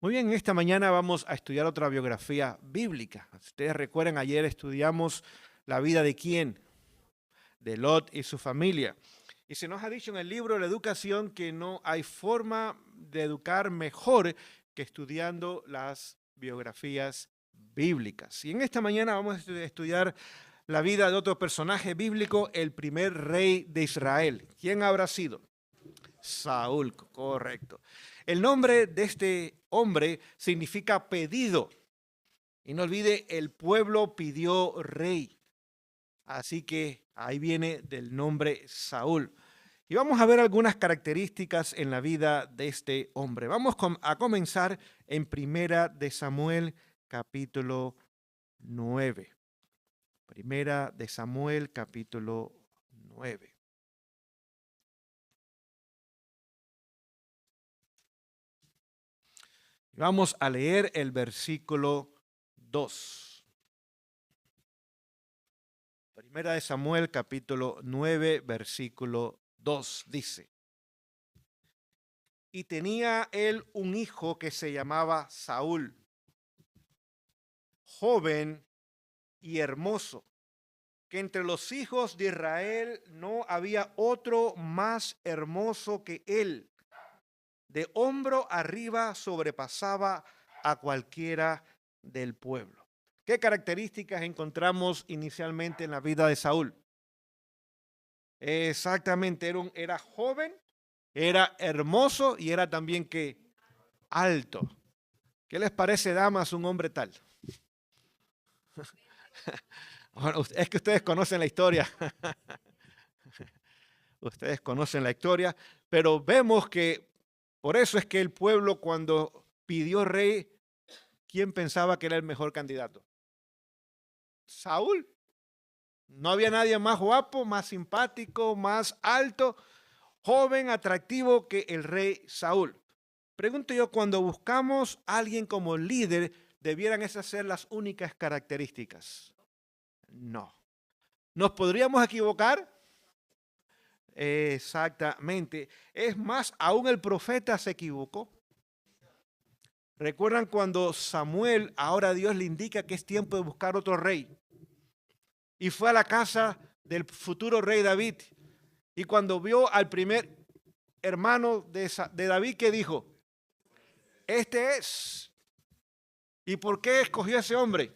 Muy bien, esta mañana vamos a estudiar otra biografía bíblica. Ustedes recuerdan, ayer estudiamos la vida de quién, de Lot y su familia. Y se nos ha dicho en el libro de la educación que no hay forma de educar mejor que estudiando las biografías bíblicas. Y en esta mañana vamos a estudiar la vida de otro personaje bíblico, el primer rey de Israel. ¿Quién habrá sido? Saúl, correcto. El nombre de este hombre significa pedido. Y no olvide, el pueblo pidió rey. Así que ahí viene del nombre Saúl. Y vamos a ver algunas características en la vida de este hombre. Vamos a comenzar en Primera de Samuel, capítulo 9. Primera de Samuel, capítulo 9. Vamos a leer el versículo 2. Primera de Samuel, capítulo 9, versículo 2, dice: Y tenía él un hijo que se llamaba Saúl, joven y hermoso, que entre los hijos de Israel no había otro más hermoso que él. De hombro arriba sobrepasaba a cualquiera del pueblo. ¿Qué características encontramos inicialmente en la vida de Saúl? Exactamente, era joven, era hermoso y era también que alto. ¿Qué les parece, damas, un hombre tal? Bueno, es que ustedes conocen la historia. Ustedes conocen la historia, pero vemos que por eso es que el pueblo, cuando pidió rey, ¿quién pensaba que era el mejor candidato? Saúl. No había nadie más guapo, más simpático, más alto, joven, atractivo que el rey Saúl. Pregunto yo, cuando buscamos a alguien como líder, ¿debieran esas ser las únicas características? No. ¿Nos podríamos equivocar? Exactamente. Es más, aún el profeta se equivocó. ¿Recuerdan cuando Samuel, ahora Dios le indica que es tiempo de buscar otro rey? Y fue a la casa del futuro rey David. Y cuando vio al primer hermano de David, ¿qué dijo? Este es. ¿Y por qué escogió a ese hombre?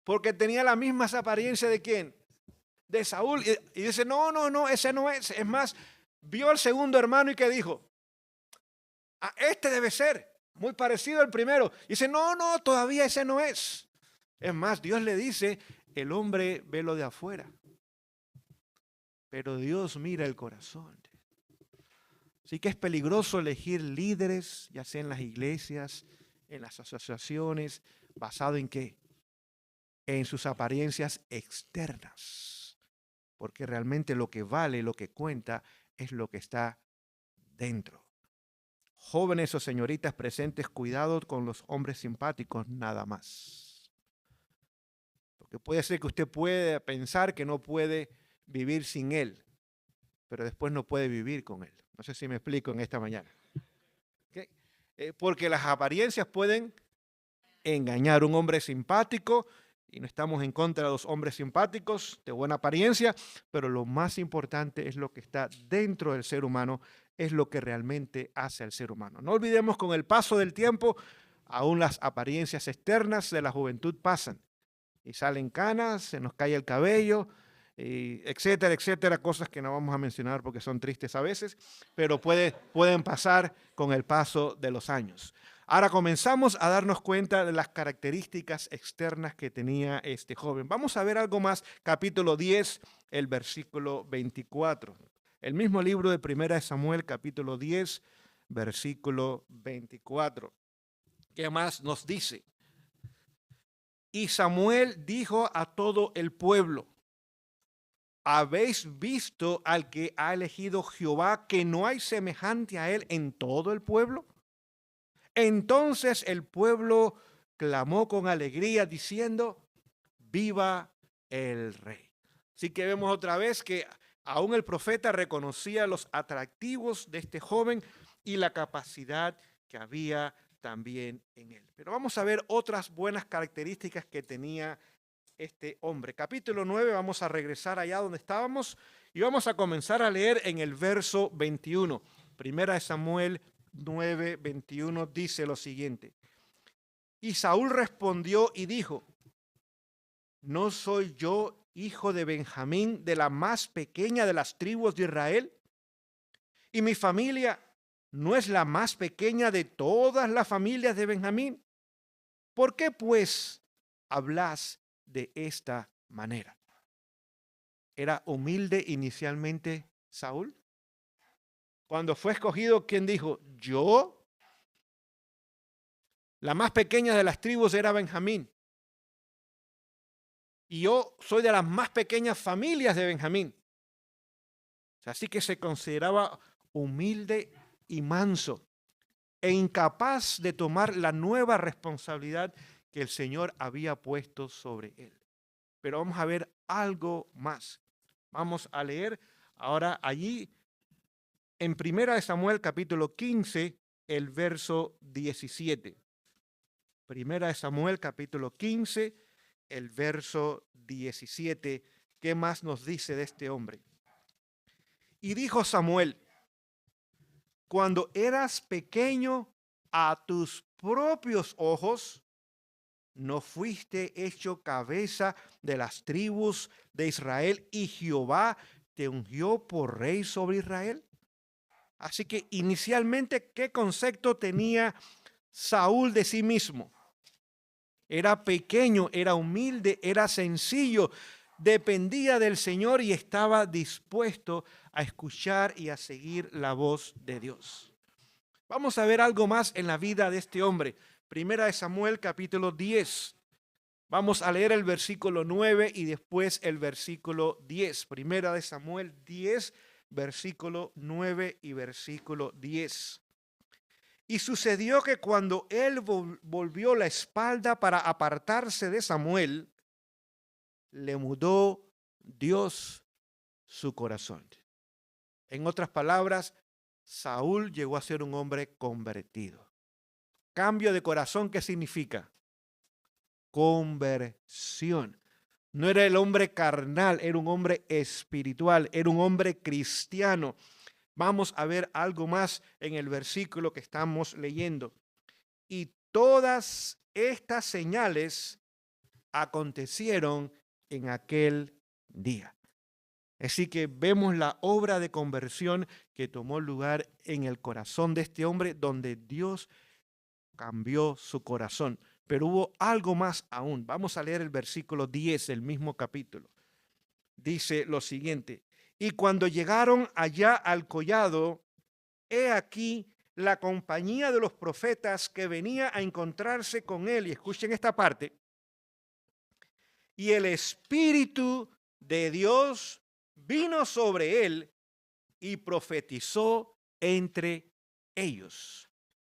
Porque tenía las mismas apariencias de quién? De Saúl. Y dice, no, ese no es. Es más, vio al segundo hermano y ¿qué dijo? Este debe ser, muy parecido al primero. Y dice, no, todavía ese no es. Es más, Dios le dice, el hombre ve lo de afuera, pero Dios mira el corazón. Así que es peligroso elegir líderes, ya sea en las iglesias, en las asociaciones, basado en qué? En sus apariencias externas. Porque realmente lo que vale, lo que cuenta, es lo que está dentro. Jóvenes o señoritas presentes, cuidado con los hombres simpáticos, nada más. Porque puede ser que usted pueda pensar que no puede vivir sin él, pero después no puede vivir con él. No sé si me explico en esta mañana. ¿Okay? Porque las apariencias pueden engañar. Un hombre simpático, y no estamos en contra de los hombres simpáticos, de buena apariencia, pero lo más importante es lo que está dentro del ser humano, es lo que realmente hace al ser humano. No olvidemos, con el paso del tiempo, aún las apariencias externas de la juventud pasan y salen canas, se nos cae el cabello, etcétera, etcétera, cosas que no vamos a mencionar porque son tristes a veces, pero pueden pasar con el paso de los años. Ahora comenzamos a darnos cuenta de las características externas que tenía este joven. Vamos a ver algo más, capítulo 10, el versículo 24. El mismo libro de Primera de Samuel, capítulo 10, versículo 24. ¿Qué más nos dice? Y Samuel dijo a todo el pueblo: ¿habéis visto al que ha elegido Jehová, que no hay semejante a él en todo el pueblo? Entonces el pueblo clamó con alegría diciendo: viva el rey. Así que vemos otra vez que aún el profeta reconocía los atractivos de este joven y la capacidad que había también en él. Pero vamos a ver otras buenas características que tenía este hombre. Capítulo 9, vamos a regresar allá donde estábamos y vamos a comenzar a leer en el verso 21. Primera de Samuel 9, 21 dice lo siguiente. Y Saúl respondió y dijo, ¿no soy yo hijo de Benjamín, de la más pequeña de las tribus de Israel? Y mi familia no es la más pequeña de todas las familias de Benjamín. ¿Por qué pues hablas de esta manera? ¿Era humilde inicialmente Saúl? Cuando fue escogido, ¿quién dijo? ¿Yo? La más pequeña de las tribus era Benjamín. Y yo soy de las más pequeñas familias de Benjamín. Así que se consideraba humilde y manso e incapaz de tomar la nueva responsabilidad que el Señor había puesto sobre él. Pero vamos a ver algo más. Vamos a leer ahora allí en 1 Samuel capítulo 15, el verso 17. 1 Samuel capítulo 15, el verso 17. ¿Qué más nos dice de este hombre? Y dijo Samuel, cuando eras pequeño a tus propios ojos, ¿no fuiste hecho cabeza de las tribus de Israel y Jehová te ungió por rey sobre Israel? Así que inicialmente, ¿qué concepto tenía Saúl de sí mismo? Era pequeño, era humilde, era sencillo, dependía del Señor y estaba dispuesto a escuchar y a seguir la voz de Dios. Vamos a ver algo más en la vida de este hombre. Primera de Samuel capítulo 10. Vamos a leer el versículo 9 y después el versículo 10. Primera de Samuel 10, versículo 9 y versículo 10. Y sucedió que cuando él volvió la espalda para apartarse de Samuel, le mudó Dios su corazón. En otras palabras, Saúl llegó a ser un hombre convertido. Cambio de corazón, ¿qué significa? Conversión. No era el hombre carnal, era un hombre espiritual, era un hombre cristiano. Vamos a ver algo más en el versículo que estamos leyendo. Y todas estas señales acontecieron en aquel día. Así que vemos la obra de conversión que tomó lugar en el corazón de este hombre, donde Dios cambió su corazón. Pero hubo algo más aún. Vamos a leer el versículo 10 del mismo capítulo. Dice lo siguiente: y cuando llegaron allá al collado, he aquí la compañía de los profetas que venía a encontrarse con él. Y escuchen esta parte. Y el Espíritu de Dios vino sobre él y profetizó entre ellos.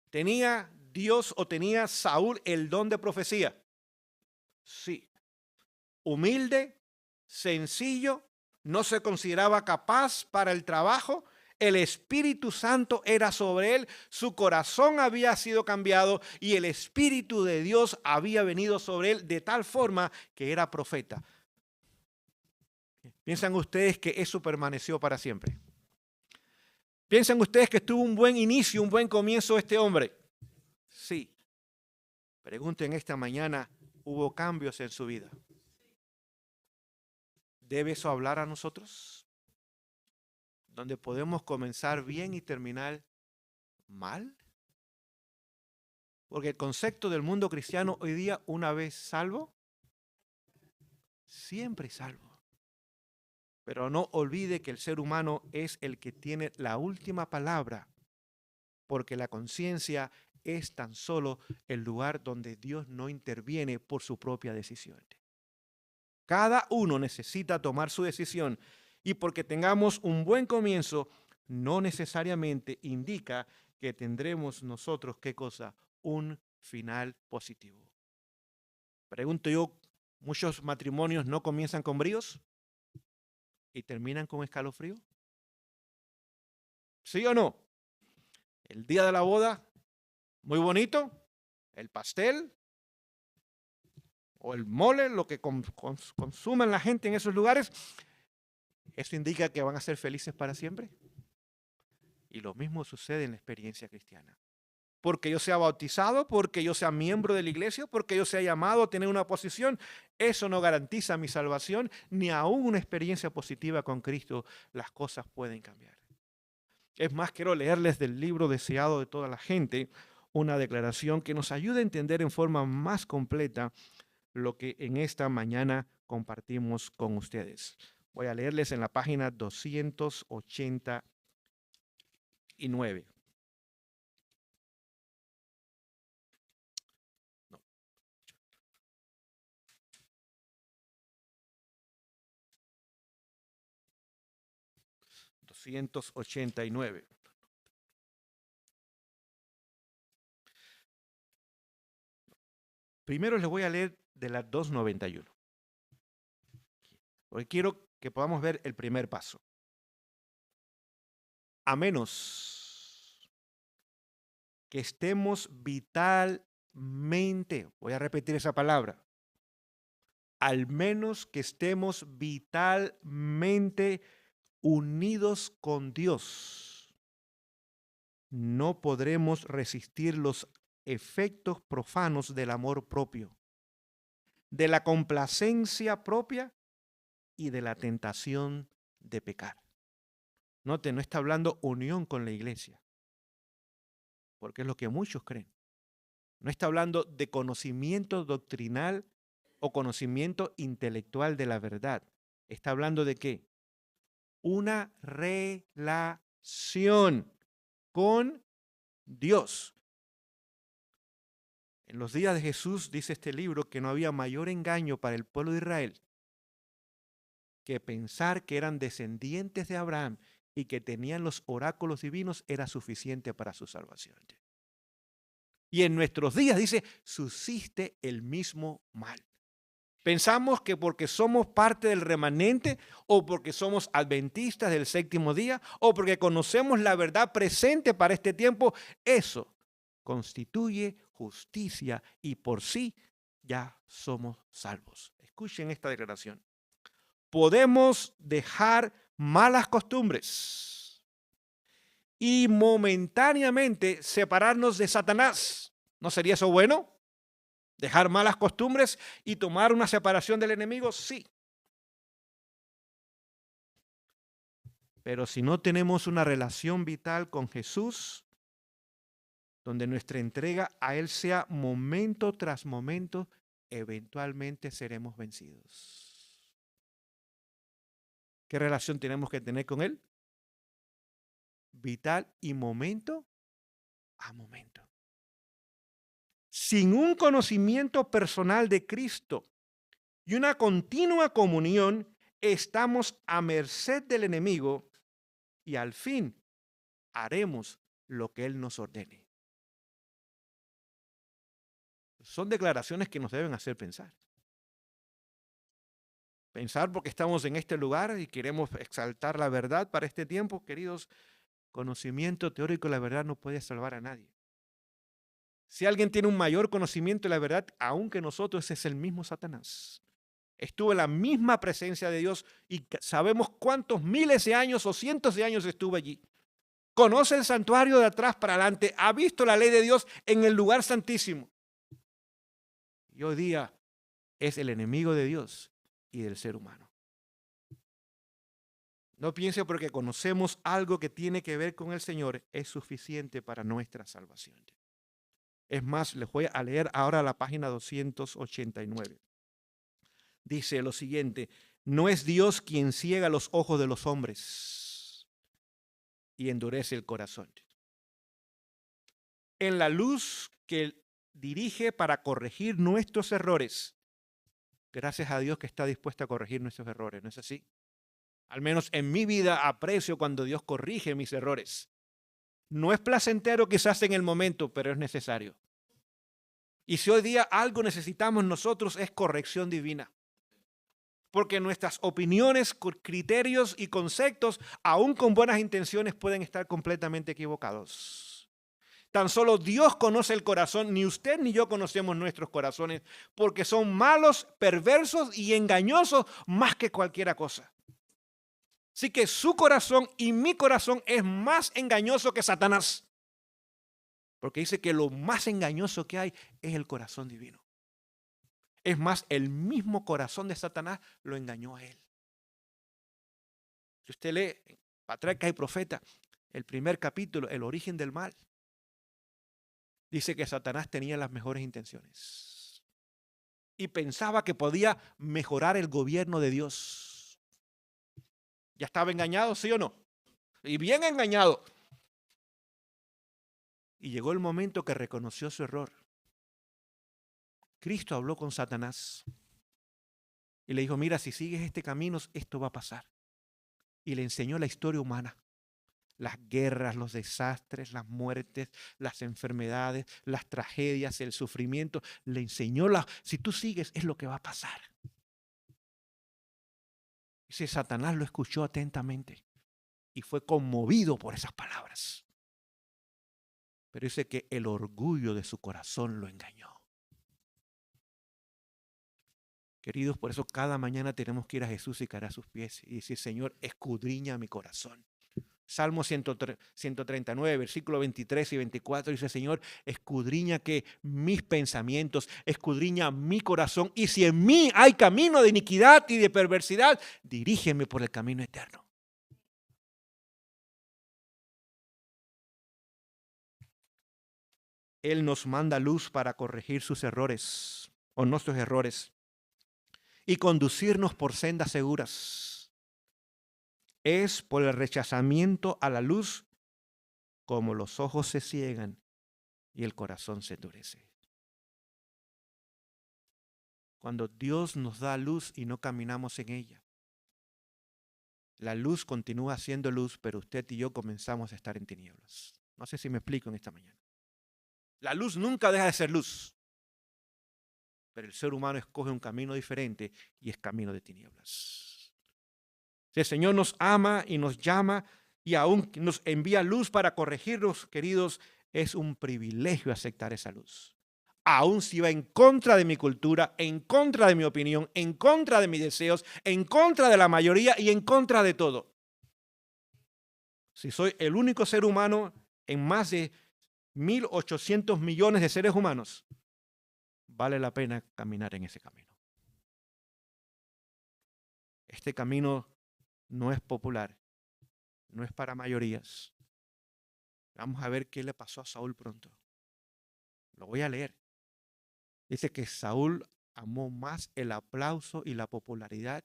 ¿Tenía Dios o tenía Saúl el don de profecía? Sí. Humilde, sencillo, no se consideraba capaz para el trabajo. El Espíritu Santo era sobre él, su corazón había sido cambiado y el Espíritu de Dios había venido sobre él de tal forma que era profeta. ¿Piensan ustedes que eso permaneció para siempre? ¿Piensan ustedes que tuvo un buen inicio, un buen comienzo este hombre? Sí. Pregunten esta mañana, ¿hubo cambios en su vida? ¿Debe eso hablar a nosotros? ¿Donde podemos comenzar bien y terminar mal? Porque el concepto del mundo cristiano hoy día, una vez salvo, siempre salvo. Pero no olvide que el ser humano es el que tiene la última palabra, porque la conciencia es tan solo el lugar donde Dios no interviene por su propia decisión. Cada uno necesita tomar su decisión y porque tengamos un buen comienzo, no necesariamente indica que tendremos nosotros, ¿qué cosa? Un final positivo. Pregunto yo, ¿muchos matrimonios no comienzan con bríos y terminan con escalofrío? ¿Sí o no? El día de la boda, muy bonito, el pastel o el mole, lo que consuman la gente en esos lugares, ¿eso indica que van a ser felices para siempre? Y lo mismo sucede en la experiencia cristiana. Porque yo sea bautizado, porque yo sea miembro de la iglesia, porque yo sea llamado a tener una posición, eso no garantiza mi salvación, ni aún una experiencia positiva con Cristo. Las cosas pueden cambiar. Es más, quiero leerles del libro Deseado de toda la gente, una declaración que nos ayuda a entender en forma más completa lo que en esta mañana compartimos con ustedes. Voy a leerles en la página 289. 289. Primero les voy a leer de la 291. Porque quiero que podamos ver el primer paso. A menos que estemos vitalmente, voy a repetir esa palabra, al menos que estemos vitalmente unidos con Dios, no podremos resistir los efectos profanos del amor propio, de la complacencia propia y de la tentación de pecar. Note, no está hablando unión con la iglesia, porque es lo que muchos creen. No está hablando de conocimiento doctrinal o conocimiento intelectual de la verdad. Está hablando de ¿qué? Una relación con Dios. En los días de Jesús, dice este libro, que no había mayor engaño para el pueblo de Israel que pensar que eran descendientes de Abraham y que tenían los oráculos divinos era suficiente para su salvación. Y en nuestros días, dice, subsiste el mismo mal. Pensamos que porque somos parte del remanente o porque somos adventistas del séptimo día o porque conocemos la verdad presente para este tiempo, eso constituye justicia y por sí ya somos salvos. Escuchen esta declaración. Podemos dejar malas costumbres y momentáneamente separarnos de Satanás. ¿No sería eso bueno? ¿Dejar malas costumbres y tomar una separación del enemigo? Sí. Pero si no tenemos una relación vital con Jesús, donde nuestra entrega a Él sea momento tras momento, eventualmente seremos vencidos. ¿Qué relación tenemos que tener con Él? Vital y momento a momento. Sin un conocimiento personal de Cristo y una continua comunión, estamos a merced del enemigo y al fin haremos lo que Él nos ordene. Son declaraciones que nos deben hacer pensar. Pensar porque estamos en este lugar y queremos exaltar la verdad para este tiempo, queridos, conocimiento teórico de la verdad no puede salvar a nadie. Si alguien tiene un mayor conocimiento de la verdad, aunque nosotros, ese es el mismo Satanás. Estuvo en la misma presencia de Dios y sabemos cuántos miles de años o cientos de años estuvo allí. Conoce el santuario de atrás para adelante, ha visto la ley de Dios en el lugar santísimo. Y hoy día es el enemigo de Dios y del ser humano. No piense porque conocemos algo que tiene que ver con el Señor, es suficiente para nuestra salvación. Es más, les voy a leer ahora la página 289. Dice lo siguiente, no es Dios quien ciega los ojos de los hombres y endurece el corazón. En la luz que dirige para corregir nuestros errores, gracias a Dios que está dispuesto a corregir nuestros errores, ¿no es así? Al menos en mi vida aprecio cuando Dios corrige mis errores. No es placentero quizás en el momento, pero es necesario. Y si hoy día algo necesitamos nosotros es corrección divina. Porque nuestras opiniones, criterios y conceptos, aún con buenas intenciones, pueden estar completamente equivocados. Tan solo Dios conoce el corazón, ni usted ni yo conocemos nuestros corazones, porque son malos, perversos y engañosos más que cualquier cosa. Así que su corazón y mi corazón es más engañoso que Satanás. Porque dice que lo más engañoso que hay es el corazón divino. Es más, el mismo corazón de Satanás lo engañó a él. Si usted lee Patriarca y Profeta, el primer capítulo, el origen del mal, dice que Satanás tenía las mejores intenciones y pensaba que podía mejorar el gobierno de Dios. ¿Ya estaba engañado, sí o no? Y bien engañado. Y llegó el momento que reconoció su error. Cristo habló con Satanás y le dijo, mira, si sigues este camino, esto va a pasar. Y le enseñó la historia humana. Las guerras, los desastres, las muertes, las enfermedades, las tragedias, el sufrimiento. Le enseñó, si tú sigues, es lo que va a pasar. Dice, Satanás lo escuchó atentamente y fue conmovido por esas palabras. Pero dice que el orgullo de su corazón lo engañó. Queridos, por eso cada mañana tenemos que ir a Jesús y caer a sus pies y decir, Señor, escudriña mi corazón. Salmo 139, versículo 23 y 24 dice, Señor, escudriña que mis pensamientos, escudriña mi corazón, y si en mí hay camino de iniquidad y de perversidad, dirígeme por el camino eterno. Él nos manda luz para corregir sus errores o nuestros errores y conducirnos por sendas seguras. Es por el rechazamiento a la luz como los ojos se ciegan y el corazón se endurece. Cuando Dios nos da luz y no caminamos en ella, la luz continúa siendo luz, pero usted y yo comenzamos a estar en tinieblas. No sé si me explico en esta mañana. La luz nunca deja de ser luz, pero el ser humano escoge un camino diferente y es camino de tinieblas. Si el Señor nos ama y nos llama y aún nos envía luz para corregirnos, queridos, es un privilegio aceptar esa luz. Aún si va en contra de mi cultura, en contra de mi opinión, en contra de mis deseos, en contra de la mayoría y en contra de todo. Si soy el único ser humano en más de 1.800 millones de seres humanos, vale la pena caminar en ese camino. Este camino no es popular, no es para mayorías. Vamos a ver qué le pasó a Saúl pronto. Lo voy a leer. Dice que Saúl amó más el aplauso y la popularidad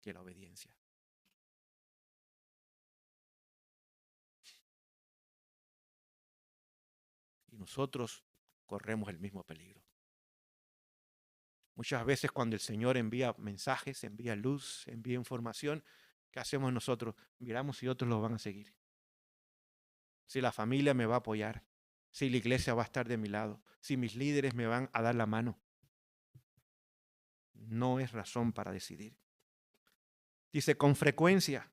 que la obediencia. Y nosotros corremos el mismo peligro. Muchas veces cuando el Señor envía mensajes, envía luz, envía información, ¿qué hacemos nosotros? Miramos si otros los van a seguir. Si la familia me va a apoyar, si la iglesia va a estar de mi lado, si mis líderes me van a dar la mano. No es razón para decidir. Dice, con frecuencia,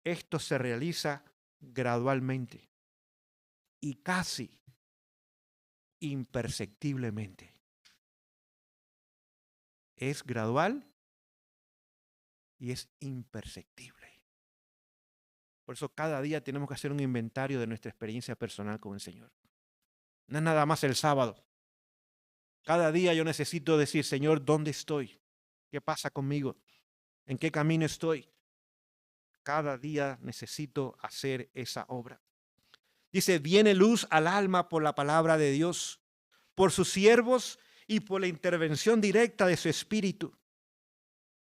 esto se realiza gradualmente y casi imperceptiblemente. Es gradual y es imperceptible. Por eso cada día tenemos que hacer un inventario de nuestra experiencia personal con el Señor. No es nada más el sábado. Cada día yo necesito decir, Señor, ¿dónde estoy? ¿Qué pasa conmigo? ¿En qué camino estoy? Cada día necesito hacer esa obra. Dice, viene luz al alma por la palabra de Dios, por sus siervos y por la intervención directa de su espíritu.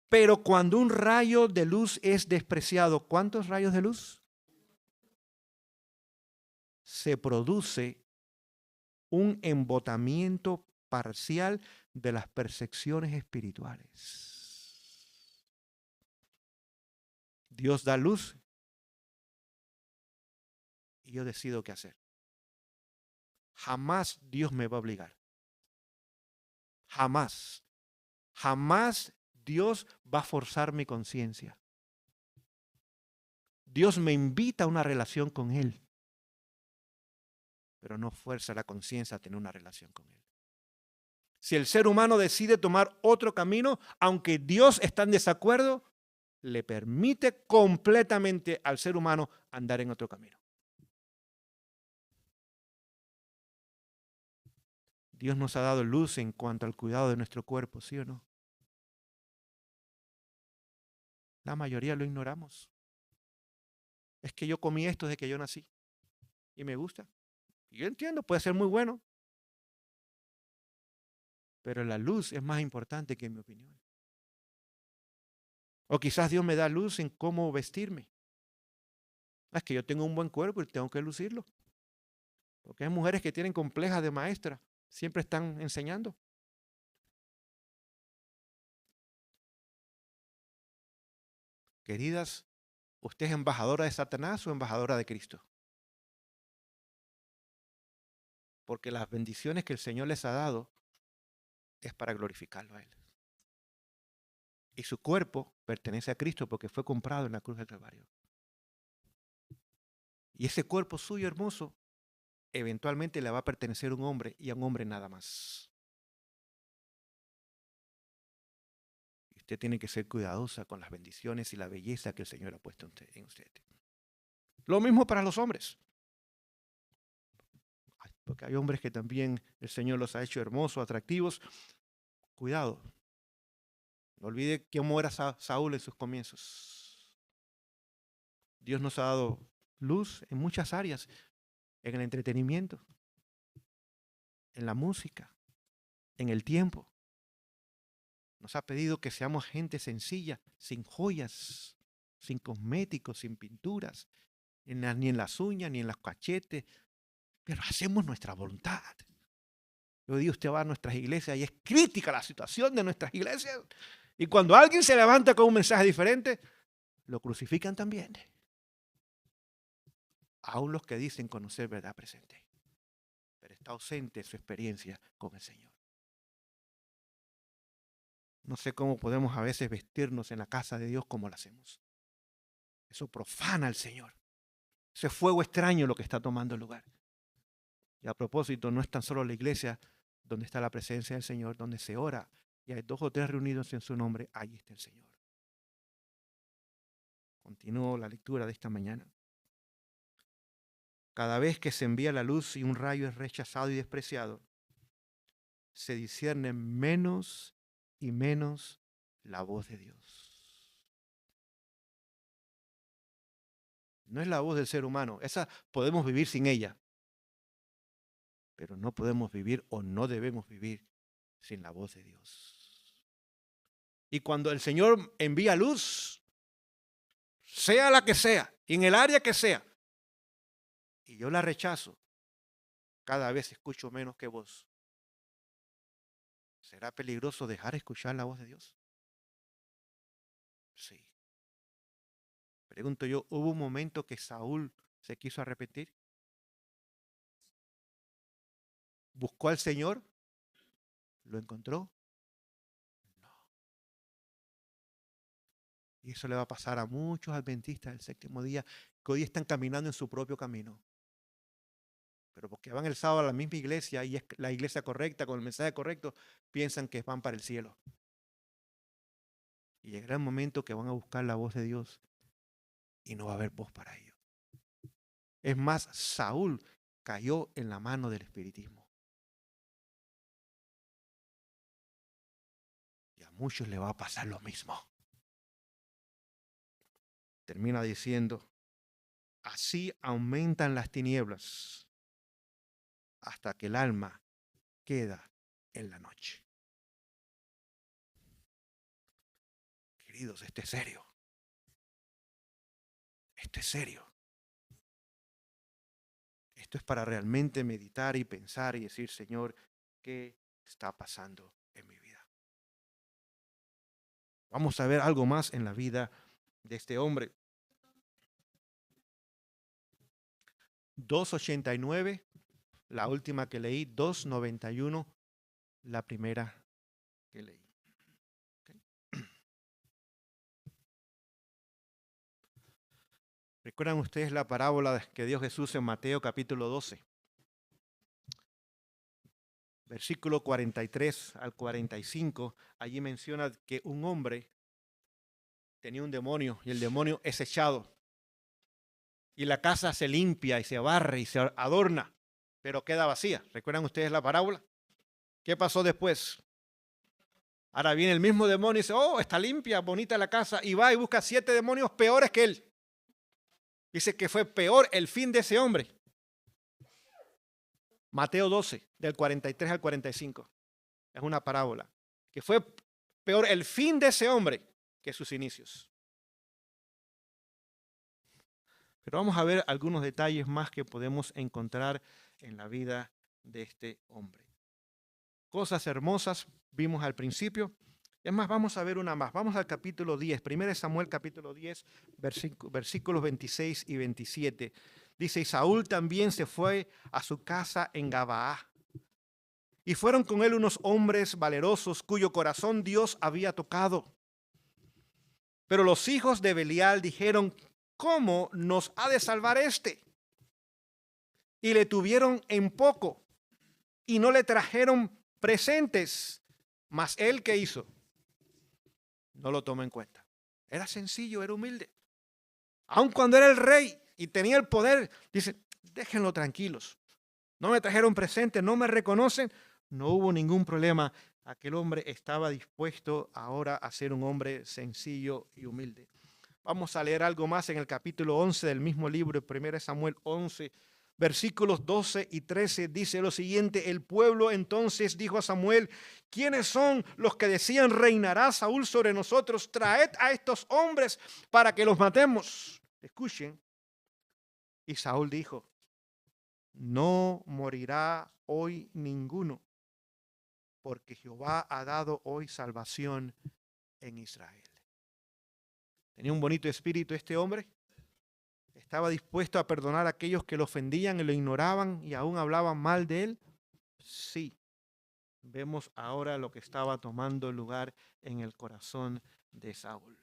Pero cuando un rayo de luz es despreciado, ¿cuántos rayos de luz? Se produce un embotamiento parcial de las percepciones espirituales. Dios da luz y yo decido qué hacer. Jamás Dios me va a obligar. Jamás. Jamás Dios va a forzar mi conciencia. Dios me invita a una relación con Él. pero no fuerza la conciencia a tener una relación con Él. Si el ser humano decide tomar otro camino, aunque Dios está en desacuerdo, le permite completamente al ser humano andar en otro camino. Dios nos ha dado luz en cuanto al cuidado de nuestro cuerpo, ¿sí o no? La mayoría lo ignoramos. Es que yo comí esto desde que yo nací y me gusta. Y yo entiendo, puede ser muy bueno, pero la luz es más importante que mi opinión. O quizás Dios me da luz en cómo vestirme. Es que yo tengo un buen cuerpo y tengo que lucirlo. Porque hay mujeres que tienen complejas de maestra, siempre están enseñando. Queridas, ¿usted es embajadora de Satanás o embajadora de Cristo? Porque las bendiciones que el Señor les ha dado es para glorificarlo a Él. Y su cuerpo pertenece a Cristo porque fue comprado en la cruz del Calvario. Y ese cuerpo suyo hermoso eventualmente le va a pertenecer a un hombre y a un hombre nada más. Y usted tiene que ser cuidadosa con las bendiciones y la belleza que el Señor ha puesto en usted. Lo mismo para los hombres. Porque hay hombres que también el Señor los ha hecho hermosos, atractivos. Cuidado. No olvide cómo era Saúl en sus comienzos. Dios nos ha dado luz en muchas áreas. En el entretenimiento, en la música, en el tiempo. Nos ha pedido que seamos gente sencilla, sin joyas, sin cosméticos, sin pinturas, ni en las uñas, ni en los cachetes, pero hacemos nuestra voluntad. Hoy día usted va a nuestras iglesias y es crítica la situación de nuestras iglesias. Y cuando alguien se levanta con un mensaje diferente, lo crucifican también. Aún los que dicen conocer verdad presente, pero está ausente su experiencia con el Señor. No sé cómo podemos a veces vestirnos en la casa de Dios como lo hacemos. Eso profana al Señor. Ese fuego extraño lo que está tomando lugar. Y a propósito, no es tan solo la iglesia donde está la presencia del Señor, donde se ora y hay 2 o 3 reunidos en su nombre, ahí está el Señor. Continúo la lectura de esta mañana. Cada vez que se envía la luz y un rayo es rechazado y despreciado, se discierne menos y menos la voz de Dios. No es la voz del ser humano, esa podemos vivir sin ella, pero no podemos vivir o no debemos vivir sin la voz de Dios. Y cuando el Señor envía luz, sea la que sea, en el área que sea, y yo la rechazo, cada vez escucho menos que vos. ¿Será peligroso dejar escuchar la voz de Dios? Sí. Pregunto yo, ¿hubo un momento que Saúl se quiso arrepentir? ¿Buscó al Señor? ¿Lo encontró? No. Y eso le va a pasar a muchos adventistas del séptimo día que hoy están caminando en su propio camino. Pero porque van el sábado a la misma iglesia y es la iglesia correcta, con el mensaje correcto, piensan que van para el cielo. Y llegará el momento que van a buscar la voz de Dios y no va a haber voz para ellos. Es más, Saúl cayó en la mano del espiritismo. Y a muchos le va a pasar lo mismo. Termina diciendo, así aumentan las tinieblas hasta que el alma queda en la noche. Queridos, esto es serio. Esto es serio. Esto es para realmente meditar y pensar y decir, Señor, ¿qué está pasando en mi vida? Vamos a ver algo más en la vida de este hombre. 2:89, la última que leí, 2:91, la primera que leí. ¿Okay? ¿Recuerdan ustedes la parábola que dio Jesús en Mateo capítulo 12? versículo 43 al 45, allí menciona que un hombre tenía un demonio y el demonio es echado. Y la casa se limpia y se barre y se adorna, pero queda vacía. ¿Recuerdan ustedes la parábola? ¿Qué pasó después? Ahora viene el mismo demonio y dice, oh, está limpia, bonita la casa, y va y busca 7 demonios peores que él. Dice que fue peor el fin de ese hombre. Mateo 12, del 43 al 45. Es una parábola. Que fue peor el fin de ese hombre que sus inicios. Pero vamos a ver algunos detalles más que podemos encontrar en la vida de este hombre. Cosas hermosas vimos al principio. Es más, vamos a ver una más. Vamos al capítulo 10, 1 Samuel capítulo 10, versículos 26 y 27. Dice, y Saúl también se fue a su casa en Gabaá. Y fueron con él unos hombres valerosos cuyo corazón Dios había tocado. Pero los hijos de Belial dijeron, ¿cómo nos ha de salvar este? Y le tuvieron en poco y no le trajeron presentes. Mas él, ¿qué hizo? No lo tomó en cuenta. Era sencillo, era humilde. Aun cuando era el rey y tenía el poder, dice, déjenlo tranquilos. No me trajeron presentes, no me reconocen. No hubo ningún problema. Aquel hombre estaba dispuesto ahora a ser un hombre sencillo y humilde. Vamos a leer algo más en el capítulo 11 del mismo libro, 1 Samuel 11, versículos 12 y 13. Dice lo siguiente, el pueblo entonces dijo a Samuel, ¿quiénes son los que decían reinará Saúl sobre nosotros? Traed a estos hombres para que los matemos. Escuchen. Y Saúl dijo, no morirá hoy ninguno, porque Jehová ha dado hoy salvación en Israel. Tenía un bonito espíritu este hombre. Estaba dispuesto a perdonar a aquellos que lo ofendían y lo ignoraban y aún hablaban mal de él. Sí, vemos ahora lo que estaba tomando lugar en el corazón de Saúl.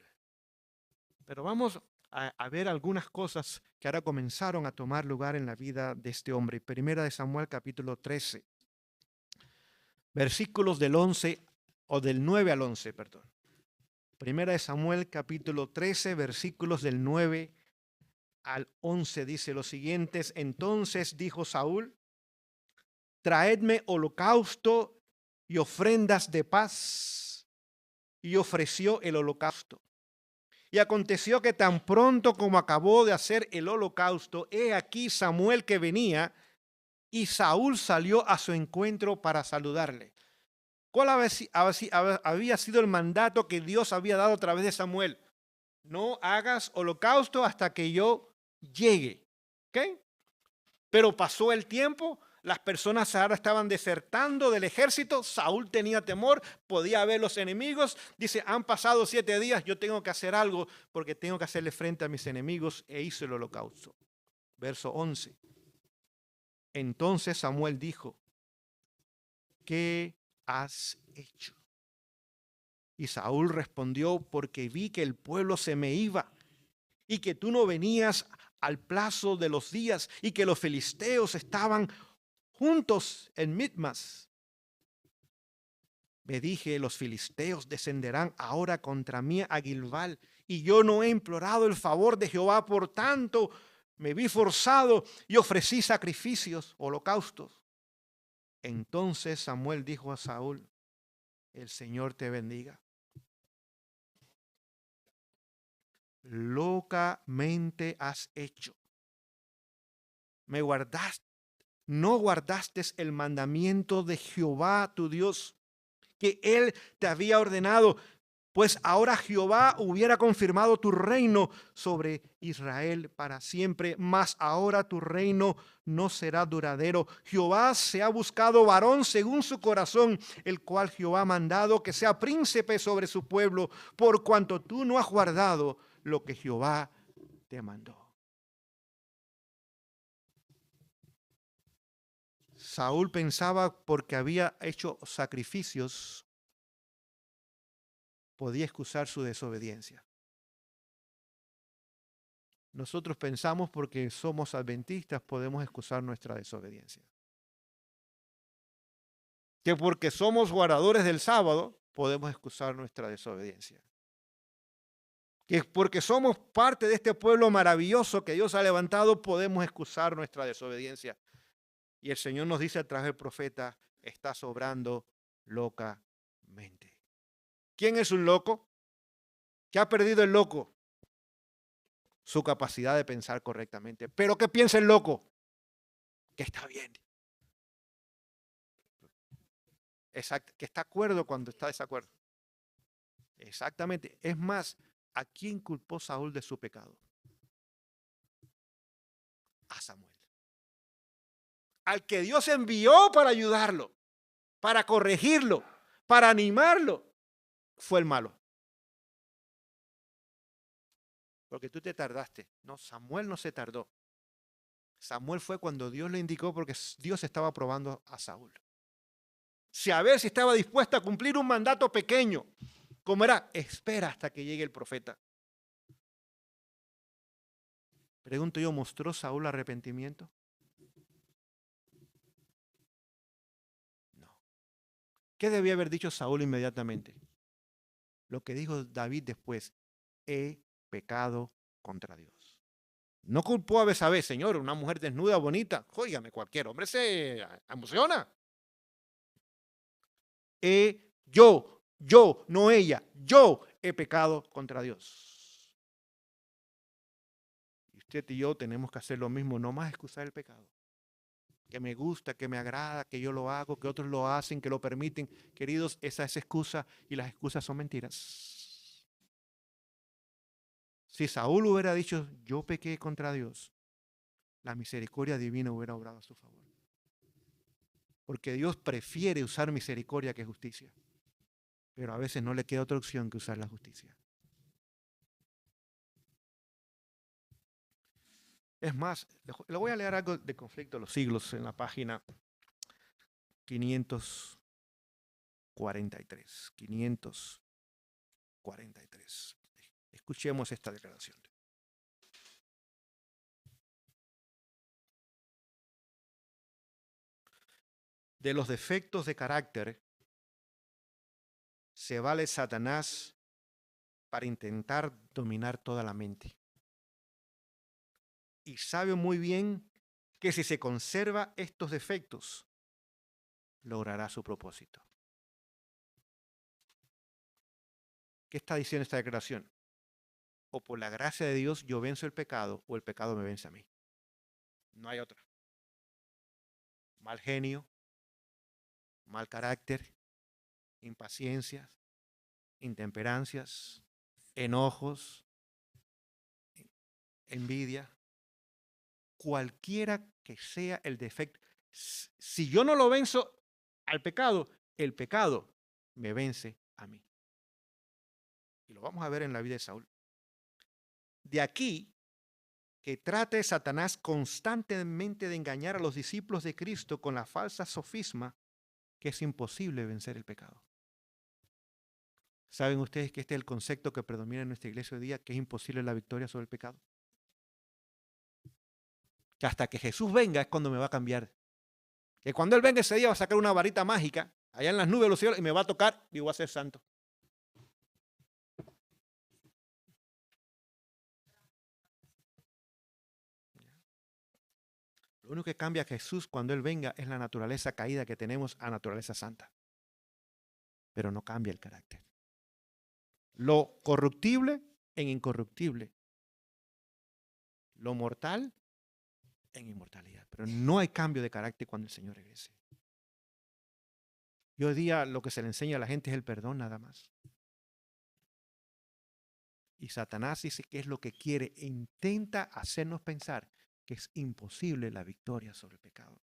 Pero vamos a ver algunas cosas que ahora comenzaron a tomar lugar en la vida de este hombre. Primera de Samuel capítulo 13, versículos del 11 o del 9 al 11, perdón. Primera de Samuel capítulo 13, versículos del 9 al 11 dice los siguientes. Entonces dijo Saúl, traedme holocausto y ofrendas de paz. Y ofreció el holocausto. Y aconteció que tan pronto como acabó de hacer el holocausto, he aquí Samuel que venía, y Saúl salió a su encuentro para saludarle. ¿Cuál había sido el mandato que Dios había dado a través de Samuel? No hagas holocausto hasta que yo llegue. ¿Ok? Pero pasó el tiempo, las personas ahora estaban desertando del ejército, Saúl tenía temor, podía ver los enemigos, dice, han pasado 7 días, yo tengo que hacer algo porque tengo que hacerle frente a mis enemigos, e hizo el holocausto. Verso 11. Entonces Samuel dijo, ¿qué has hecho? Y Saúl respondió, porque vi que el pueblo se me iba y que tú no venías al plazo de los días y que los filisteos estaban juntos en Mitmas. Me dije, los filisteos descenderán ahora contra mí a Gilgal, y yo no he implorado el favor de Jehová, por tanto me vi forzado y ofrecí sacrificios, holocaustos. Entonces Samuel dijo a Saúl, el Señor te bendiga. Locamente has hecho. Me guardaste, no guardaste el mandamiento de Jehová tu Dios, que él te había ordenado, pues ahora Jehová hubiera confirmado tu reino sobre Israel para siempre, mas ahora tu reino no será duradero. Jehová se ha buscado varón según su corazón, el cual Jehová ha mandado que sea príncipe sobre su pueblo, por cuanto tú no has guardado lo que Jehová te mandó. Saúl pensaba porque había hecho sacrificios, podía excusar su desobediencia. Nosotros pensamos porque somos adventistas podemos excusar nuestra desobediencia. que porque somos guardadores del sábado, podemos excusar nuestra desobediencia. Que porque somos parte de este pueblo maravilloso que Dios ha levantado, podemos excusar nuestra desobediencia. Y el Señor nos dice a través del profeta, estás obrando locamente. ¿Quién es un loco? ¿Qué ha perdido el loco? Su capacidad de pensar correctamente. ¿Pero qué piensa el loco? Que está bien. Exacto, que está de acuerdo cuando está de desacuerdo. Exactamente. Es más, ¿a quién culpó Saúl de su pecado? A Samuel. Al que Dios envió para ayudarlo, para corregirlo, para animarlo, fue el malo. Porque tú te tardaste. No, Samuel no se tardó. Samuel fue cuando Dios le indicó porque Dios estaba probando a Saúl. A ver si estaba dispuesto a cumplir un mandato pequeño. ¿Cómo era? Espera hasta que llegue el profeta. Pregunto yo, ¿mostró Saúl arrepentimiento? No. ¿Qué debía haber dicho Saúl inmediatamente? Lo que dijo David después, he pecado contra Dios. No culpó a Betsabé, señor, una mujer desnuda, bonita. Óigame, cualquier hombre se emociona. Yo, no ella, yo he pecado contra Dios. Y usted y yo tenemos que hacer lo mismo, no más excusar el pecado. Que me gusta, que me agrada, que yo lo hago, que otros lo hacen, que lo permiten. Queridos, esa es excusa y las excusas son mentiras. Si Saúl hubiera dicho, yo pequé contra Dios, la misericordia divina hubiera obrado a su favor. Porque Dios prefiere usar misericordia que justicia. Pero a veces no le queda otra opción que usar la justicia. Es más, le voy a leer algo de Conflicto de los Siglos en la página 543. 543. Escuchemos esta declaración. De los defectos de carácter se vale Satanás para intentar dominar toda la mente. Y sabe muy bien que si se conserva estos defectos, logrará su propósito. ¿Qué está diciendo esta declaración? O por la gracia de Dios yo venzo el pecado o el pecado me vence a mí. No hay otra. Mal genio, mal carácter, impaciencias, intemperancias, enojos, envidia, cualquiera que sea el defecto. Si yo no lo venzo al pecado, el pecado me vence a mí. Y lo vamos a ver en la vida de Saúl. De aquí que trate Satanás constantemente de engañar a los discípulos de Cristo con la falsa sofisma que es imposible vencer el pecado. ¿Saben ustedes que este es el concepto que predomina en nuestra iglesia hoy día, que es imposible la victoria sobre el pecado? Que hasta que Jesús venga es cuando me va a cambiar. Que cuando Él venga ese día va a sacar una varita mágica allá en las nubes de los cielos y me va a tocar y voy a ser santo. Lo único que cambia a Jesús cuando Él venga es la naturaleza caída que tenemos a naturaleza santa. Pero no cambia el carácter. Lo corruptible en incorruptible. Lo mortal en inmortalidad. Pero no hay cambio de carácter cuando el Señor regrese. Y hoy día lo que se le enseña a la gente es el perdón nada más. Y Satanás dice que es lo que quiere. Intenta hacernos pensar que es imposible la victoria sobre el pecado.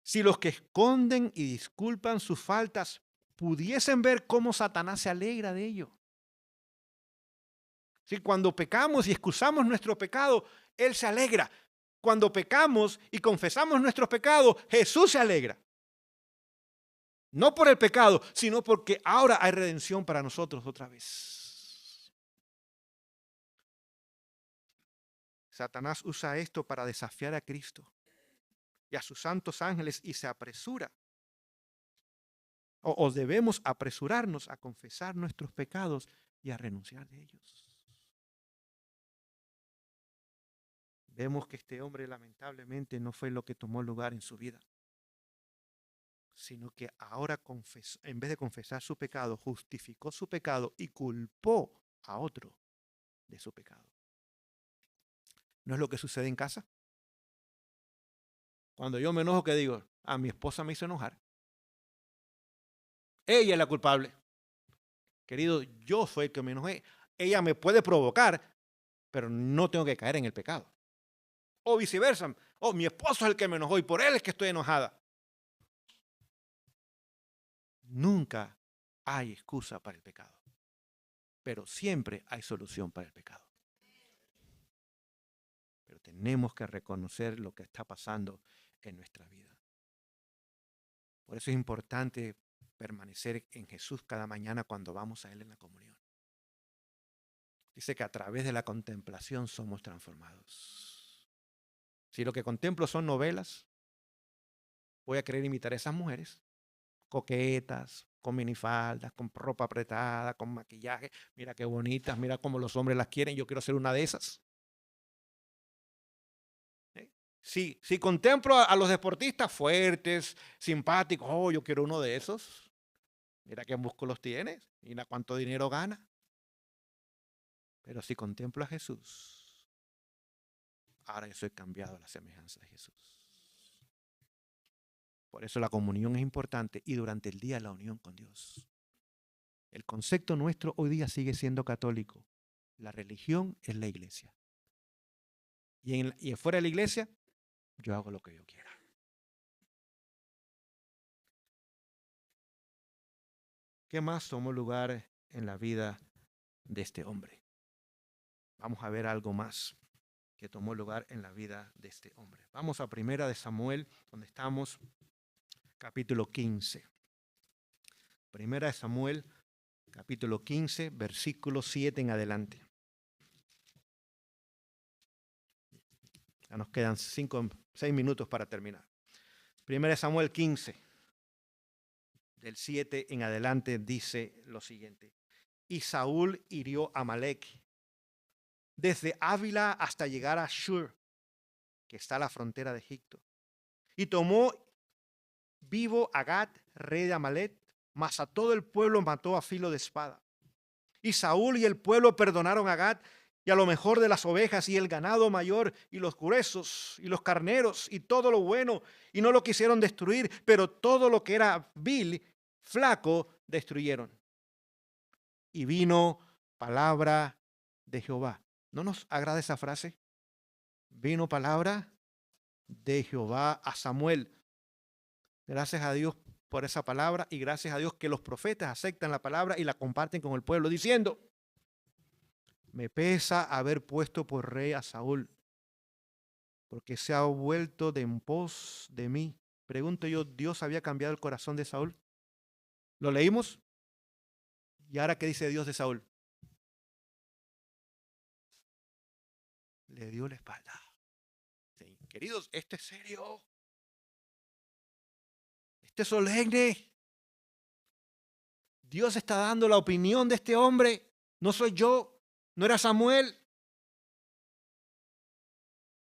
Si los que esconden y disculpan sus faltas pudiesen ver cómo Satanás se alegra de ello. Si cuando pecamos y excusamos nuestro pecado, Él se alegra. Cuando pecamos y confesamos nuestros pecados, Jesús se alegra. No por el pecado, sino porque ahora hay redención para nosotros otra vez. Satanás usa esto para desafiar a Cristo y a sus santos ángeles y se apresura o debemos apresurarnos a confesar nuestros pecados y a renunciar de ellos. Vemos que este hombre lamentablemente no fue lo que tomó lugar en su vida, sino que ahora confesó, en vez de confesar su pecado, justificó su pecado y culpó a otro de su pecado. ¿No es lo que sucede en casa? Cuando yo me enojo, ¿qué digo? A mi esposa me hizo enojar. Ella es la culpable. Querido, yo soy el que me enojé. Ella me puede provocar, pero no tengo que caer en el pecado. O viceversa. Oh, mi esposo es el que me enojó y por él es que estoy enojada. Nunca hay excusa para el pecado, pero siempre hay solución para el pecado. Pero tenemos que reconocer lo que está pasando en nuestra vida. Por eso es importante permanecer en Jesús cada mañana cuando vamos a Él en la comunión. Dice que a través de la contemplación somos transformados. Si lo que contemplo son novelas, voy a querer imitar a esas mujeres coquetas, con minifaldas, con ropa apretada, con maquillaje. Mira qué bonitas, mira cómo los hombres las quieren. Yo quiero ser una de esas. Si contemplo a los deportistas fuertes, simpáticos, oh, yo quiero uno de esos. Mira qué músculos tienes, mira cuánto dinero gana. Pero si contemplo a Jesús, ahora yo soy cambiado a la semejanza de Jesús. Por eso la comunión es importante y durante el día la unión con Dios. El concepto nuestro hoy día sigue siendo católico. La religión es la iglesia. Y fuera de la iglesia, yo hago lo que yo quiera. ¿Qué más tomó lugar en la vida de este hombre? Vamos a ver algo más que tomó lugar en la vida de este hombre. Vamos a 1 de Samuel, donde estamos, capítulo 15. 1 de Samuel, capítulo 15, versículo 7 en adelante. Ya nos quedan 6 minutos para terminar. 1 de Samuel 15, del 7 en adelante, dice lo siguiente. Y Saúl hirió a Amalec desde Ávila hasta llegar a Shur, que está a la frontera de Egipto. Y tomó vivo a Gad, rey de Amalec, mas a todo el pueblo mató a filo de espada. Y Saúl y el pueblo perdonaron a Gad y a lo mejor de las ovejas y el ganado mayor y los gruesos y los carneros y todo lo bueno, y no lo quisieron destruir, pero todo lo que era vil, flaco, destruyeron. Y vino palabra de Jehová. ¿No nos agrada esa frase? Vino palabra de Jehová a Samuel. Gracias a Dios por esa palabra y gracias a Dios que los profetas aceptan la palabra y la comparten con el pueblo diciendo: me pesa haber puesto por rey a Saúl, porque se ha vuelto de en pos de mí. Pregunto yo, ¿Dios había cambiado el corazón de Saúl? ¿Lo leímos? ¿Y ahora qué dice Dios de Saúl? Le dio la espalda. Sí, queridos, esto es serio. Esto es solemne. Dios está dando la opinión de este hombre. No soy yo, no era Samuel.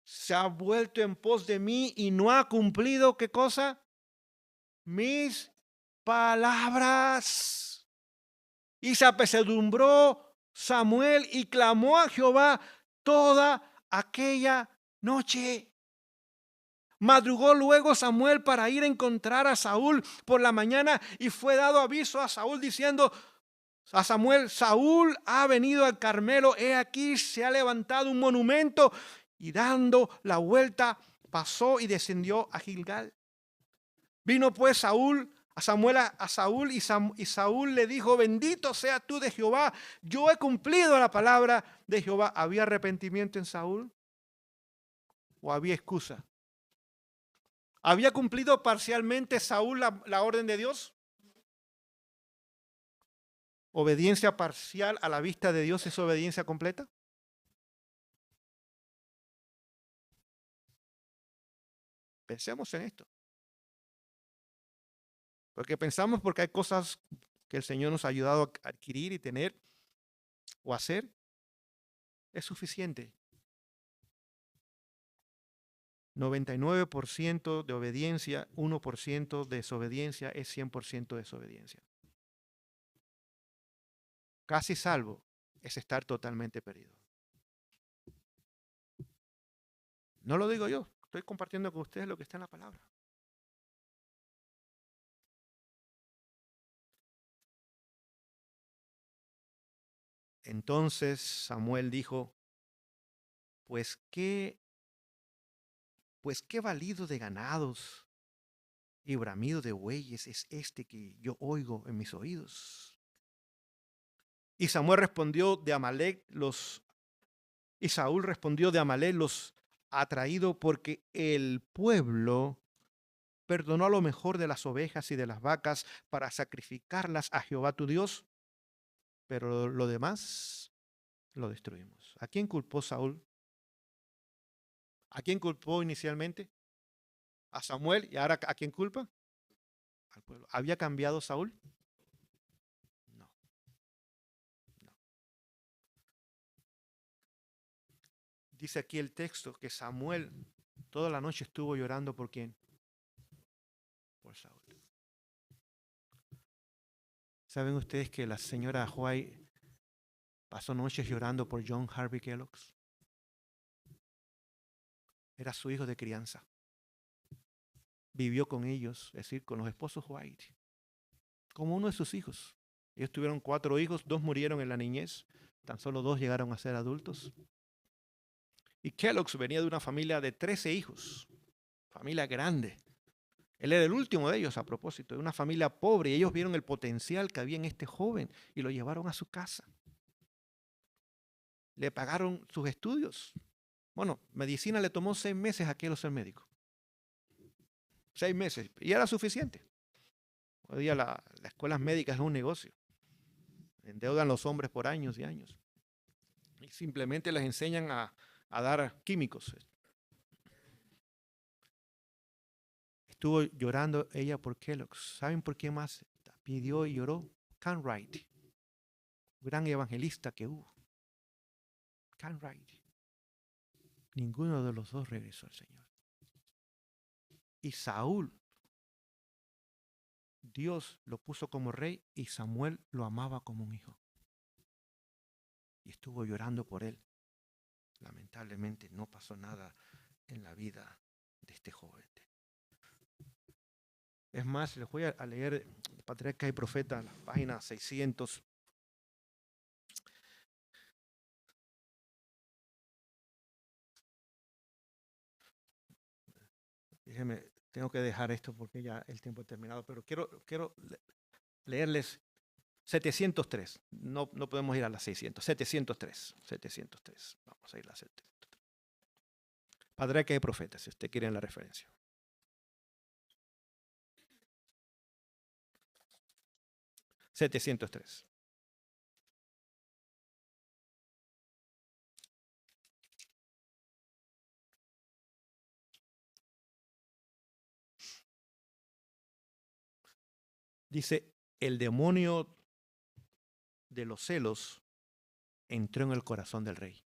Se ha vuelto en pos de mí y no ha cumplido, ¿qué cosa? Mis palabras. Y se apesadumbró Samuel y clamó a Jehová toda aquella noche. Madrugó luego Samuel para ir a encontrar a Saúl por la mañana y fue dado aviso a Saúl diciendo a Samuel: Saúl ha venido al Carmelo, he aquí se ha levantado un monumento. Y dando la vuelta pasó y descendió a Gilgal. Vino pues Saúl a Samuel a Saúl y Saúl le dijo: bendito sea tú de Jehová, yo he cumplido la palabra de Jehová. ¿Había arrepentimiento en Saúl o había excusa? ¿Había cumplido parcialmente Saúl la orden de Dios? ¿Obediencia parcial a la vista de Dios es obediencia completa? Pensemos en esto. Porque pensamos porque hay cosas que el Señor nos ha ayudado a adquirir y tener o hacer, es suficiente. 99% de obediencia, 1% de desobediencia es 100% desobediencia. Casi salvo es estar totalmente perdido. No lo digo yo, estoy compartiendo con ustedes lo que está en la palabra. Entonces Samuel dijo, pues qué balido de ganados y bramido de bueyes es este que yo oigo en mis oídos. Y Samuel respondió de Amalec y Saúl respondió de Amalec los ha traído porque el pueblo perdonó a lo mejor de las ovejas y de las vacas para sacrificarlas a Jehová tu Dios, pero lo demás lo destruimos. ¿A quién culpó Saúl? ¿A quién culpó inicialmente? A Samuel. ¿Y ahora a quién culpa? Al pueblo. ¿Había cambiado Saúl? No, no. Dice aquí el texto que Samuel toda la noche estuvo llorando por quién? Por Saúl. ¿Saben ustedes que la señora White pasó noches llorando por John Harvey Kellogg? Era su hijo de crianza. Vivió con ellos, es decir, con los esposos White, como uno de sus hijos. Ellos tuvieron 4 hijos, 2 murieron en la niñez, tan solo 2 llegaron a ser adultos. Y Kellogg venía de una familia de 13 hijos, familia grande. Él era el último de ellos, a propósito, de una familia pobre, y ellos vieron el potencial que había en este joven y lo llevaron a su casa. Le pagaron sus estudios. Bueno, medicina le tomó 6 meses a aquel ser médico. 6 meses, y era suficiente. Hoy día las escuelas médicas es un negocio. Endeudan los hombres por años y años. Y simplemente les enseñan a dar químicos. Estuvo llorando ella por Kellogg. ¿Saben por qué más pidió y lloró? Cartwright, gran evangelista que hubo. Cartwright. Ninguno de los dos regresó al Señor. Y Saúl, Dios lo puso como rey y Samuel lo amaba como un hijo. Y estuvo llorando por él. Lamentablemente no pasó nada en la vida de este joven. Es más, les voy a leer Patriarca y Profeta, la página 600. Déjenme, tengo que dejar esto porque ya el tiempo ha terminado, pero quiero leerles 703. No podemos ir a las 600. 703. Vamos a ir a las 703. Patriarca y Profeta, si usted quiere la referencia. $703. Dice, el demonio de los celos entró en el corazón del rey.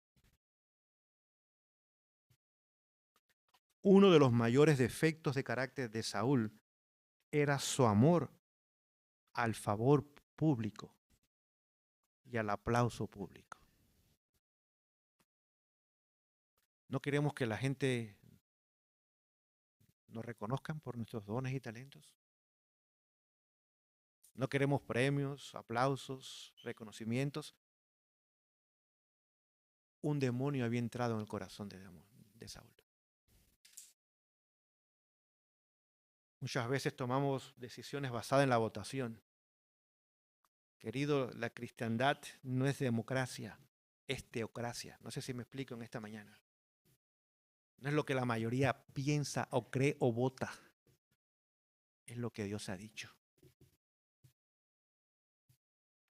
Uno de los mayores defectos de carácter de Saúl era su amor al favor público y al aplauso público. No queremos que la gente nos reconozcan por nuestros dones y talentos. No queremos premios, aplausos, reconocimientos. Un demonio había entrado en el corazón de Saúl. Muchas veces tomamos decisiones basadas en la votación. Querido, la cristiandad no es democracia, es teocracia. No sé si me explico en esta mañana. No es lo que la mayoría piensa o cree o vota. Es lo que Dios ha dicho.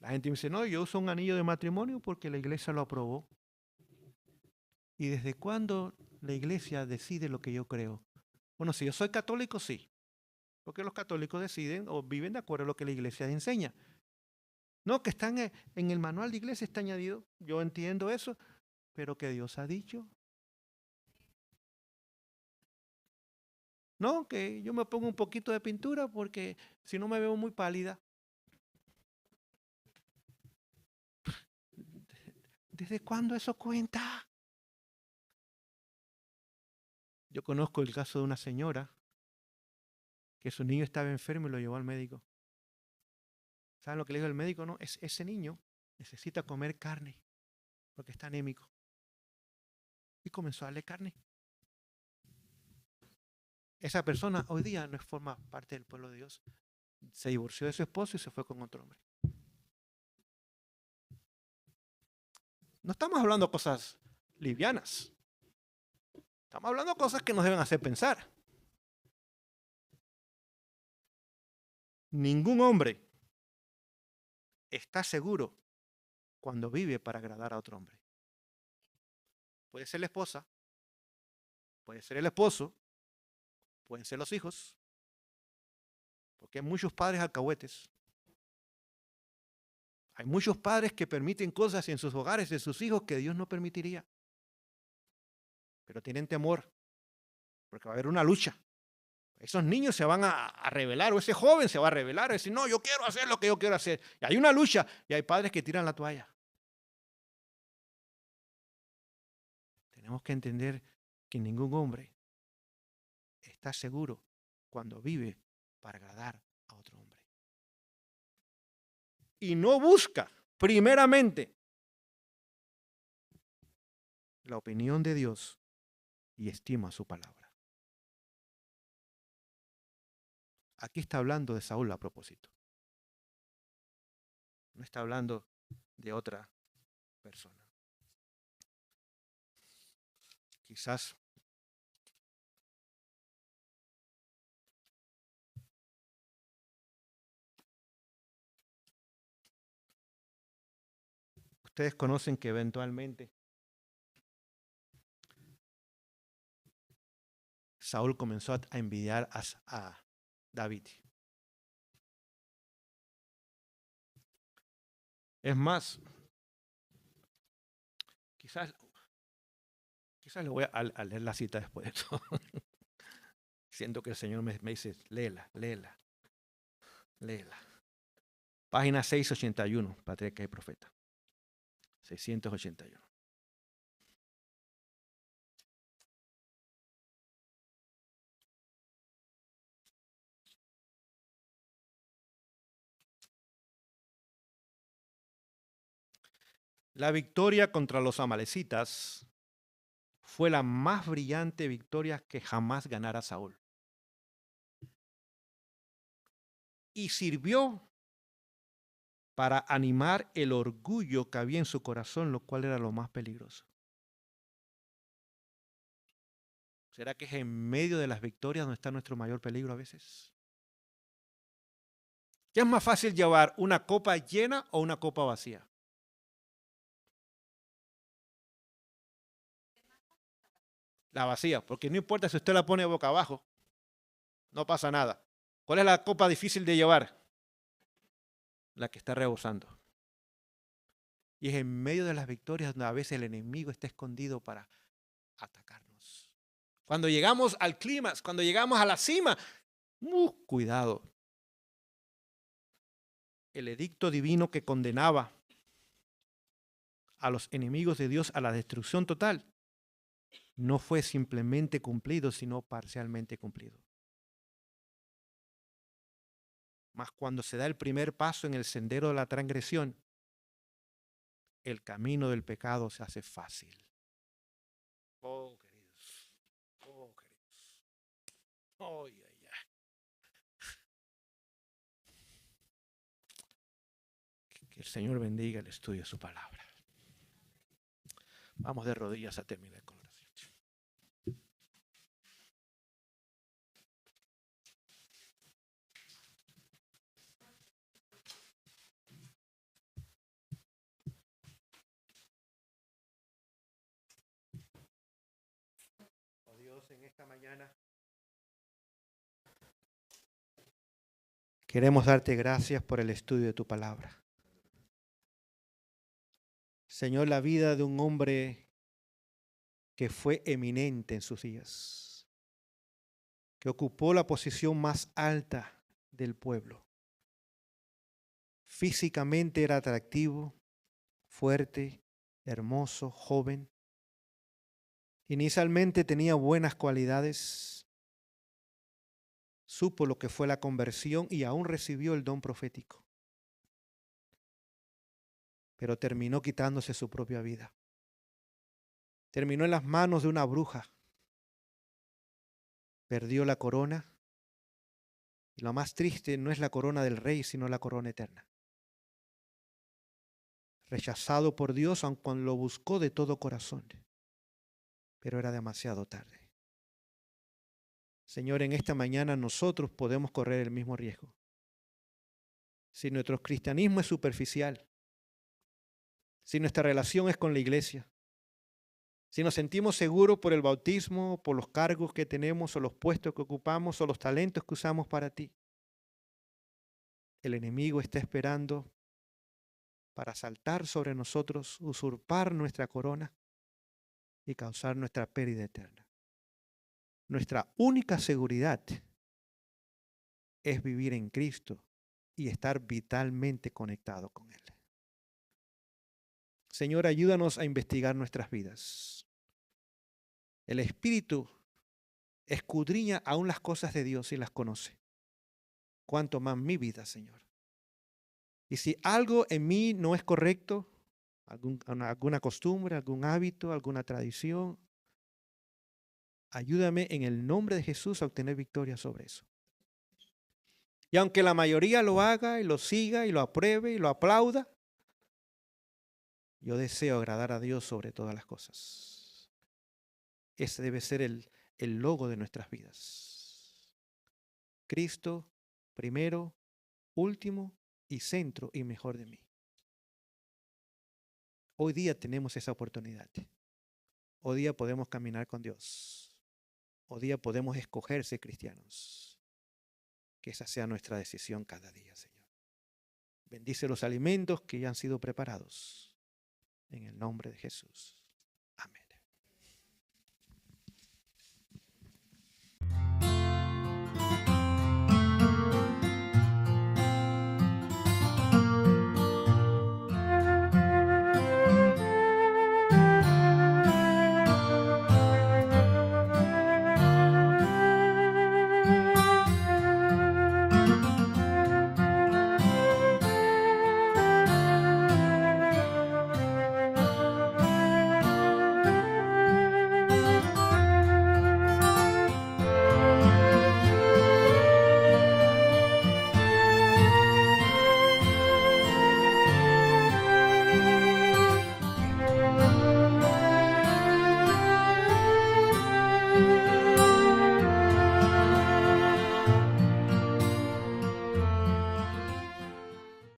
La gente me dice, no, yo uso un anillo de matrimonio porque la iglesia lo aprobó. ¿Y desde cuándo la iglesia decide lo que yo creo? Bueno, si yo soy católico, sí. Porque los católicos deciden o viven de acuerdo a lo que la iglesia enseña. No, que están en el manual de iglesia, está añadido. Yo entiendo eso, pero que Dios ha dicho. No, que yo me pongo un poquito de pintura porque si no me veo muy pálida. ¿Desde cuándo eso cuenta? Yo conozco el caso de una señora que su niño estaba enfermo y lo llevó al médico. ¿Saben lo que le dijo el médico? No, ese niño necesita comer carne porque está anémico. Y comenzó a darle carne. Esa persona hoy día no forma parte del pueblo de Dios. Se divorció de su esposo y se fue con otro hombre. No estamos hablando de cosas livianas. Estamos hablando de cosas que nos deben hacer pensar. Ningún hombre está seguro cuando vive para agradar a otro hombre. Puede ser la esposa, puede ser el esposo, pueden ser los hijos, porque hay muchos padres alcahuetes. Hay muchos padres que permiten cosas en sus hogares de sus hijos que Dios no permitiría. Pero tienen temor, porque va a haber una lucha. Esos niños se van a rebelar, o ese joven se va a rebelar, y decir, no, yo quiero hacer lo que yo quiero hacer. Y hay una lucha, y hay padres que tiran la toalla. Tenemos que entender que ningún hombre está seguro cuando vive para agradar a otro hombre. Y no busca, primeramente, la opinión de Dios y estima su palabra. Aquí está hablando de Saúl a propósito. No está hablando de otra persona. Quizás ustedes conocen que eventualmente Saúl comenzó a envidiar a David. Es más, quizás le voy a leer la cita después de eso. Siento que el Señor me dice, léela. Página 681, Patriarca y Profeta. 681. La victoria contra los amalecitas fue la más brillante victoria que jamás ganara Saúl. Y sirvió para animar el orgullo que había en su corazón, lo cual era lo más peligroso. ¿Será que es en medio de las victorias donde está nuestro mayor peligro a veces? ¿Qué es más fácil llevar, una copa llena o una copa vacía? La vacía, porque no importa si usted la pone boca abajo, no pasa nada. ¿Cuál es la copa difícil de llevar? La que está rebosando. Y es en medio de las victorias donde a veces el enemigo está escondido para atacarnos. Cuando llegamos al clímax, cuando llegamos a la cima, cuidado. El edicto divino que condenaba a los enemigos de Dios a la destrucción total no fue simplemente cumplido, sino parcialmente cumplido. Mas cuando se da el primer paso en el sendero de la transgresión, el camino del pecado se hace fácil. Oh, queridos. Oh, queridos. Oh, yeah. Que el Señor bendiga el estudio de su palabra. Vamos de rodillas a terminar con la oración. Oh Dios, en esta mañana Queremos darte gracias por el estudio de tu palabra. Señor, la vida de un hombre que fue eminente en sus días, que ocupó la posición más alta del pueblo. Físicamente era atractivo, fuerte, hermoso, joven. Inicialmente tenía buenas cualidades, supo lo que fue la conversión y aún recibió el don profético. Pero terminó quitándose su propia vida. Terminó en las manos de una bruja. Perdió la corona. Y lo más triste no es la corona del rey, sino la corona eterna. Rechazado por Dios, aunque lo buscó de todo corazón. Pero era demasiado tarde. Señor, en esta mañana nosotros podemos correr el mismo riesgo. Si nuestro cristianismo es superficial, si nuestra relación es con la iglesia, si nos sentimos seguros por el bautismo, por los cargos que tenemos o los puestos que ocupamos o los talentos que usamos para ti, el enemigo está esperando para saltar sobre nosotros, usurpar nuestra corona y causar nuestra pérdida eterna. Nuestra única seguridad es vivir en Cristo y estar vitalmente conectado con Él. Señor, ayúdanos a investigar nuestras vidas. El Espíritu escudriña aún las cosas de Dios y las conoce. Cuanto más mi vida, Señor. Y si algo en mí no es correcto, alguna costumbre, algún hábito, alguna tradición, ayúdame en el nombre de Jesús a obtener victoria sobre eso. Y aunque la mayoría lo haga y lo siga y lo apruebe y lo aplauda, yo deseo agradar a Dios sobre todas las cosas. Ese debe ser el logo de nuestras vidas. Cristo, primero, último y centro y mejor de mí. Hoy día tenemos esa oportunidad. Hoy día podemos caminar con Dios. Hoy día podemos escoger ser cristianos. Que esa sea nuestra decisión cada día, Señor. Bendice los alimentos que ya han sido preparados. En el nombre de Jesús.